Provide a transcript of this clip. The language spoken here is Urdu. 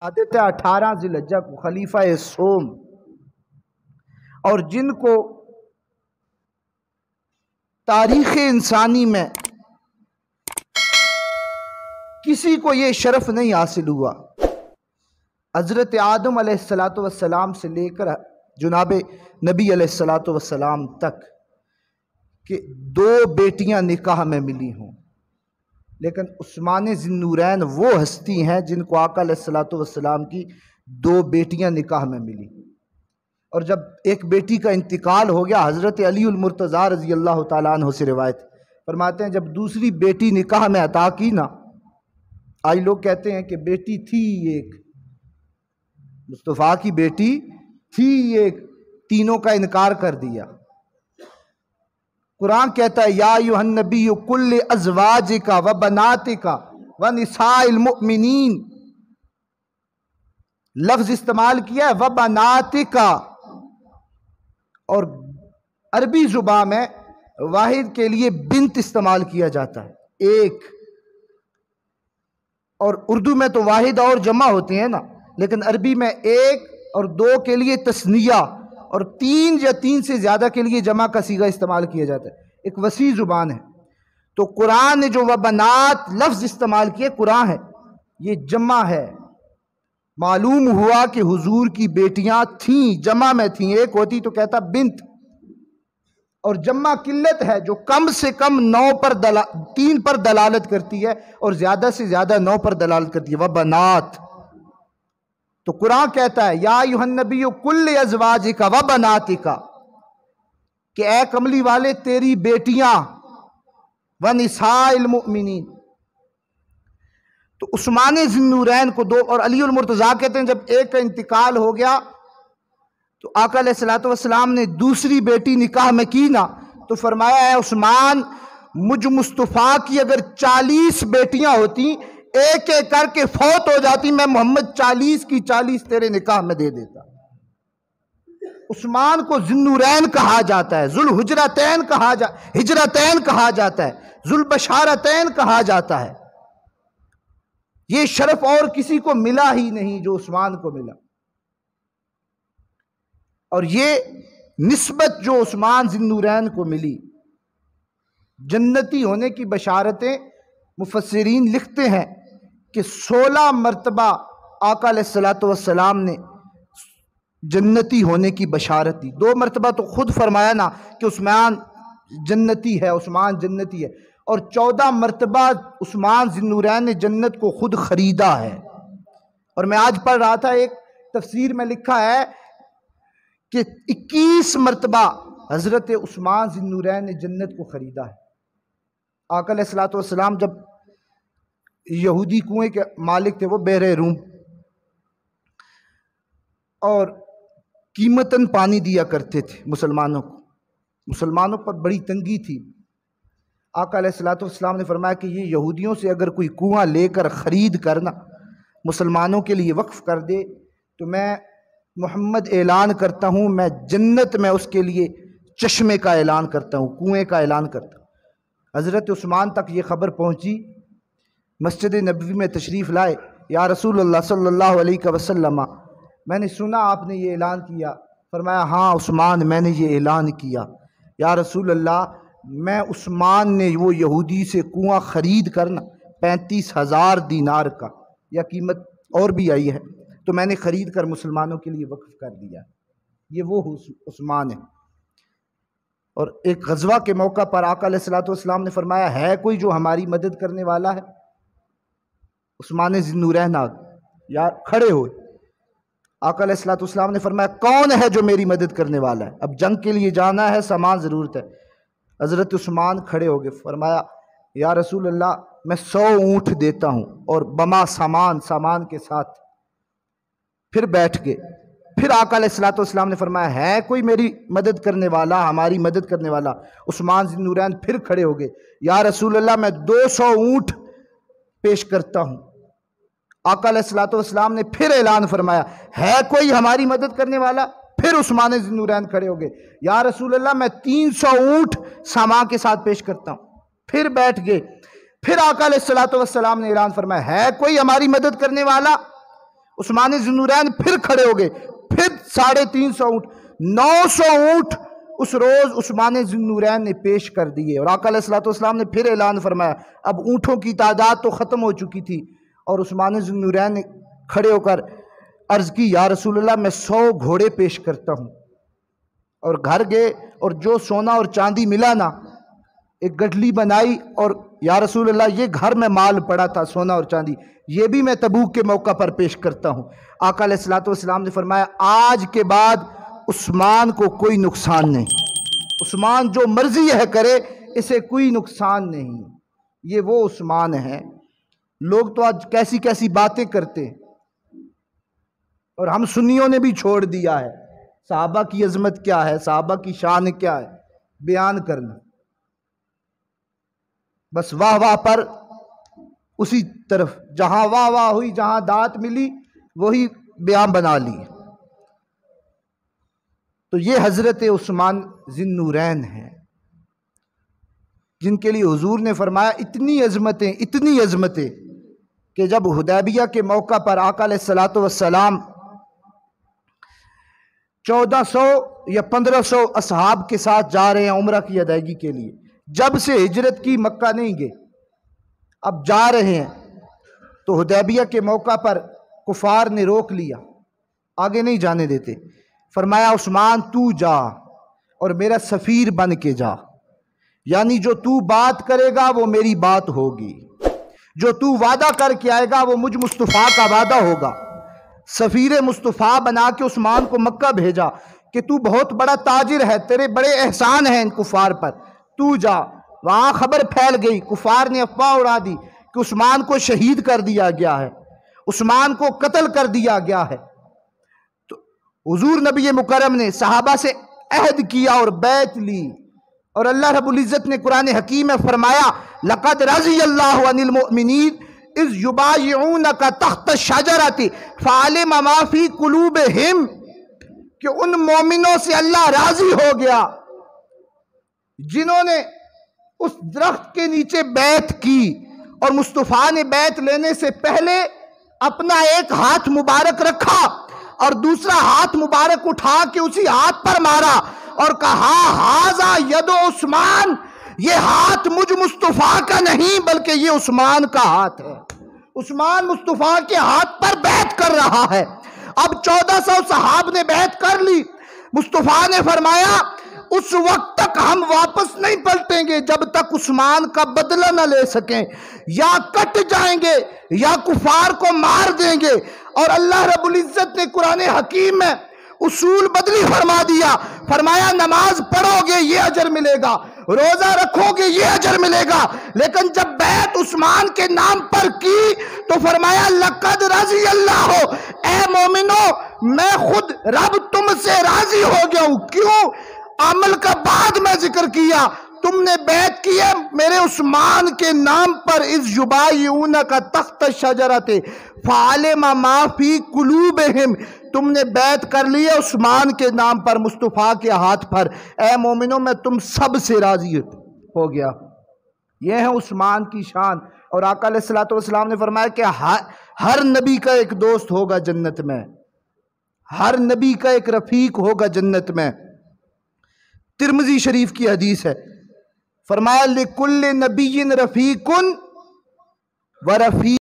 عادت ہے 18 ذی الحجہ کو خلیفہ سوم، اور جن کو تاریخ انسانی میں کسی کو یہ شرف نہیں حاصل ہوا، حضرت آدم علیہ السلام سے لے کر جناب نبی علیہ السلام تک کہ 2 بیٹیاں نکاح میں ملی ہوں، لیکن عثمان ذی النورین وہ ہستی ہیں جن کو آقا علیہ السلام کی 2 بیٹیاں نکاح میں ملی، اور جب ایک بیٹی کا انتقال ہو گیا، حضرت علی المرتضیٰ رضی اللہ تعالیٰ عنہ سے روایت فرماتے ہیں جب دوسری بیٹی نکاح میں عطا کی نا، آج لوگ کہتے ہیں کہ بیٹی تھی ایک، مصطفیٰ کی بیٹی تھی ایک، تینوں کا انکار کر دیا۔ قرآن کہتا ہے یا ایھا النبی قل لازواجک وبناتک ونساء المؤمنین، لفظ استعمال کیا ہے وبناتک، اور عربی زبان میں واحد کے لیے بنت استعمال کیا جاتا ہے، ایک، اور اردو میں تو واحد اور جمع ہوتے ہیں نا، لیکن عربی میں 1 اور 2 کے لیے تثنیہ، اور 3 یا 3 سے زیادہ کے لیے جمع کا صیغہ استعمال کیا جاتا ہے، ایک وسیع زبان ہے۔ تو قرآن نے جو وبنات لفظ استعمال کیے، قرآن ہے، یہ جمع ہے۔ معلوم ہوا کہ حضور کی بیٹیاں تھیں، جمع میں تھیں، ایک ہوتی تو کہتا بنت، اور جمع قلت ہے جو کم سے کم 3 پر دلالت کرتی ہے اور زیادہ سے زیادہ 9 پر دلالت کرتی ہے، وبنات۔ تو قرآن کہتا ہے یا ایھا النبی قل لازواجک وبناتک، کہ اے کملی والے تیری بیٹیاں، ونساء المؤمنین۔ تو عثمان ذی النورین کو 2، اور علی المرتضیٰ کہتے ہیں جب ایک کا انتقال ہو گیا تو آقا علیہ السلام نے دوسری بیٹی نکاح میں کی نا، تو فرمایا اے عثمان، مجھ مصطفیٰ کی اگر 40 بیٹیاں ہوتی، ایک ایک کر کے فوت ہو جاتی، میں محمد 40 کی 40 تیرے نکاح میں دے دیتا۔ عثمان کو ذی النورین کہا جاتا ہے، ذوالحجرتین ہجرتین کہا جاتا ہے، ذوالبشارتین کہا جاتا ہے۔ یہ شرف اور کسی کو ملا ہی نہیں جو عثمان کو ملا، اور یہ نسبت جو عثمان ذی النورین کو ملی، جنتی ہونے کی بشارتیں مفسرین لکھتے ہیں کہ 16 مرتبہ آقا علیہ السلام نے جنتی ہونے کی بشارت دی۔ 2 مرتبہ تو خود فرمایا نا کہ عثمان جنتی ہے، عثمان جنتی ہے، اور 14 مرتبہ عثمان ذی النورین نے جنت کو خود خریدا ہے۔ اور میں آج پڑھ رہا تھا ایک تفسیر میں لکھا ہے کہ 21 مرتبہ حضرت عثمان ذی النورین نے جنت کو خریدا ہے۔ آقا علیہ السلام جب یہودی کنویں کے مالک تھے، وہ بحر روم، اور قیمتاً پانی دیا کرتے تھے مسلمانوں کو، مسلمانوں پر بڑی تنگی تھی۔ آقا علیہ السلام نے فرمایا کہ یہ یہودیوں سے اگر کوئی کنواں لے کر خرید کرنا مسلمانوں کے لیے وقف کر دے تو میں محمد اعلان کرتا ہوں، میں جنت میں اس کے لیے چشمے کا اعلان کرتا ہوں، کنویں کا اعلان کرتا ہوں۔ حضرت عثمان تک یہ خبر پہنچی، مسجد نبوی میں تشریف لائے، یا رسول اللہ صلی اللہ علیہ وسلم، میں نے سنا آپ نے یہ اعلان کیا۔ فرمایا ہاں عثمان، میں نے یہ اعلان کیا۔ یا رسول اللہ، میں عثمان نے وہ یہودی سے کنواں خرید کرنا 35,000 دینار کا، یا قیمت اور بھی آئی ہے، تو میں نے خرید کر مسلمانوں کے لیے وقف کر دیا۔ یہ وہ عثمان ہے۔ اور ایک غزوہ کے موقع پر آقا علیہ السلام نے فرمایا ہے کوئی جو ہماری مدد کرنے والا ہے؟ عثمان ذی النورین یا کھڑے ہوئے، آقا علیہ السلام نے فرمایا کون ہے جو میری مدد کرنے والا ہے؟ اب جنگ کے لیے جانا ہے، سامان ضرورت ہے۔ حضرت عثمان کھڑے ہو گئے، فرمایا یا رسول اللہ، میں 100 اونٹ دیتا ہوں، اور بما سامان کے ساتھ۔ پھر بیٹھ گئے۔ پھر آقا علیہ السلام نے فرمایا ہے کوئی میری مدد کرنے والا، ہماری مدد کرنے والا؟ عثمان ذی النورین پھر کھڑے ہو گئے، یا رسول اللہ، میں 200 اونٹ پیش کرتا ہوں۔ آقا علیہ السلام نے پھر اعلان فرمایا ہے کوئی ہماری مدد کرنے والا؟ پھر عثمان ذی النورین کھڑے ہو گئے، یا رسول اللہ، میں 300 اونٹ سامان کے ساتھ پیش کرتا ہوں۔ پھر بیٹھ گئے۔ پھر آقا علیہ السلام نے اعلان فرمایا ہے کوئی ہماری مدد کرنے والا؟ عثمان ذوالنورین پھر کھڑے ہو گئے، پھر 350 اونٹ، 900 اونٹ اس روز عثمان ذوالنورین نے پیش کر دیے۔ اور آقا علیہ السلام نے پھر اعلان فرمایا، اب اونٹوں کی تعداد تو ختم ہو چکی تھی، اور عثمان ذوالنورین نے کھڑے ہو کر عرض کی، یا رسول اللہ میں 100 گھوڑے پیش کرتا ہوں۔ اور گھر گئے اور جو سونا اور چاندی ملا نا، ایک گٹھلی بنائی، اور یا رسول اللہ یہ گھر میں مال پڑا تھا سونا اور چاندی، یہ بھی میں تبوک کے موقع پر پیش کرتا ہوں۔ آقا علیہ السلام نے فرمایا، آج کے بعد عثمان کو کوئی نقصان نہیں، عثمان جو مرضی ہے کرے، اسے کوئی نقصان نہیں۔ یہ وہ عثمان ہے۔ لوگ تو آج کیسی کیسی باتیں کرتے ہیں، اور ہم سنیوں نے بھی چھوڑ دیا ہے صحابہ کی عظمت کیا ہے، صحابہ کی شان کیا ہے بیان کرنا، بس واہ واہ پر اسی طرف، جہاں واہ واہ ہوئی، جہاں داد ملی وہی بیان بنا لی۔ تو یہ حضرت عثمان ذی النورین ہیں، جن کے لیے حضور نے فرمایا اتنی عظمتیں کہ جب حدیبیہ کے موقع پر آقا علیہ السلام 1400 یا 1500 اصحاب کے ساتھ جا رہے ہیں عمرہ کی ادائیگی کے لیے، جب سے ہجرت کی مکہ نہیں گئے، اب جا رہے ہیں، تو حدیبیہ کے موقع پر کفار نے روک لیا، آگے نہیں جانے دیتے۔ فرمایا عثمان تو جا اور میرا سفیر بن کے جا، یعنی جو تو بات کرے گا وہ میری بات ہوگی، جو تو وعدہ کر کے آئے گا وہ مجھ مصطفیٰ کا وعدہ ہوگا۔ سفیر مصطفیٰ بنا کے عثمان کو مکہ بھیجا کہ تو بہت بڑا تاجر ہے، تیرے بڑے احسان ہیں ان کفار پر، تو جا۔ وہاں خبر پھیل گئی، کفار نے افواہ اڑا دی کہ عثمان کو شہید کر دیا گیا ہے، عثمان کو قتل کر دیا گیا ہے۔ تو حضور نبی مکرم نے صحابہ سے عہد کیا اور بیعت لی، اور اللہ رب العزت نے قرآن حکیم میں فرمایا، لَقَدْ رَضِيَ اللَّهُ عَنِ الْمُؤْمِنِينَ اِذْ يُبَايِعُونَكَ تَحْتَ الشَّجَرَةِ فَعَلِمَ مَا فِي قُلُوبِهِمْ، کہ ان مومنوں سے اللہ راضی ہو گیا جنہوں نے اس درخت کے نیچے بیعت کی، اور مصطفیٰ نے بیعت لینے سے پہلے اپنا ایک ہاتھ مبارک رکھا اور دوسرا ہاتھ مبارک اٹھا کے اسی ہاتھ پر مارا اور کہا، ھذا ید عثمان، یہ ہاتھ مجھ مصطفیٰ کا نہیں بلکہ یہ عثمان کا ہاتھ ہے۔ عثمان مصطفیٰ کے ہاتھ پر بیعت کر رہا ہے۔ اب 1400 صحاب نے بیعت کر لی، مصطفیٰ نے فرمایا اس وقت تک ہم واپس نہیں پلٹیں گے جب تک عثمان کا بدلہ نہ لے سکیں، یا کٹ جائیں گے یا کفار کو مار دیں گے۔ اور اللہ رب العزت نے قرآن حکیم میں اصول بدلی فرما دیا، فرمایا نماز پڑھو گے یہ اجر ملے گا، روزہ رکھو گے یہ اجر ملے گا، لیکن جب بیعت عثمان کے نام پر کی تو فرمایا لقد رضی اللہ، اے مومنو میں خود رب تم سے راضی ہو گیا ہوں۔ کیوں؟ عمل کا بعد میں ذکر کیا، تم نے بیعت کی ہے میرے عثمان کے نام پر، اذ یبایعونک تحت الشجرۃ فعلم ما فی قلوبہم، تم نے بیعت کر لی ہے عثمان کے نام پر، مصطفیٰ کے ہاتھ پر، اے مومنوں میں تم سب سے راضی ہو گیا۔ یہ ہے عثمان کی شان۔ اور آقا علیہ السلام نے فرمایا کہ ہر نبی کا ایک دوست ہوگا جنت میں، ہر نبی کا ایک رفیق ہوگا جنت میں۔ ترمذی شریف کی حدیث ہے، فرمایا لِكُلِّ نَبِيٍّ رَفِيقٌ وَرَفِيقٌ